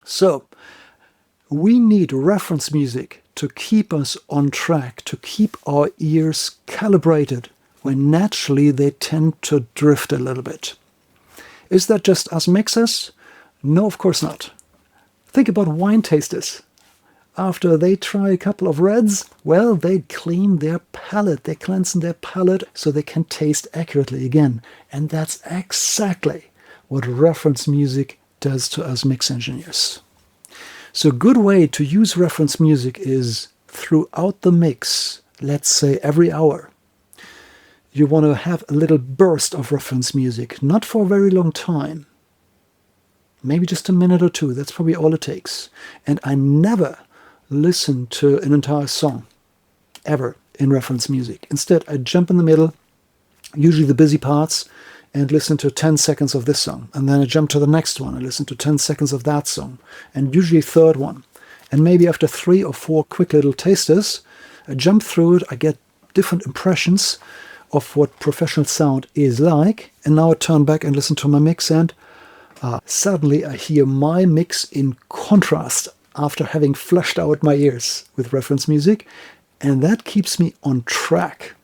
So we need reference music to keep us on track, to keep our ears calibrated when naturally they tend to drift a little bit. Is that just us mixers? No, of course not. Think about wine tasters. After they try a couple of reds, well, they clean their palate, they cleanse their palate so they can taste accurately again. And that's exactly what reference music does to us mix engineers. So a good way to use reference music is throughout the mix, let's say every hour. You want to have a little burst of reference music, not for a very long time. Maybe just a minute or two, that's probably all it takes. And I never listen to an entire song, ever, in reference music. Instead, I jump in the middle, usually the busy parts, and listen to 10 seconds of this song. And then I jump to the next one and listen to 10 seconds of that song. And usually a third one. And maybe after 3 or 4 quick little tasters, I jump through it, I get different impressions of what professional sound is like. And now I turn back and listen to my mix, and suddenly I hear my mix in contrast after having flushed out my ears with reference music. And that keeps me on track.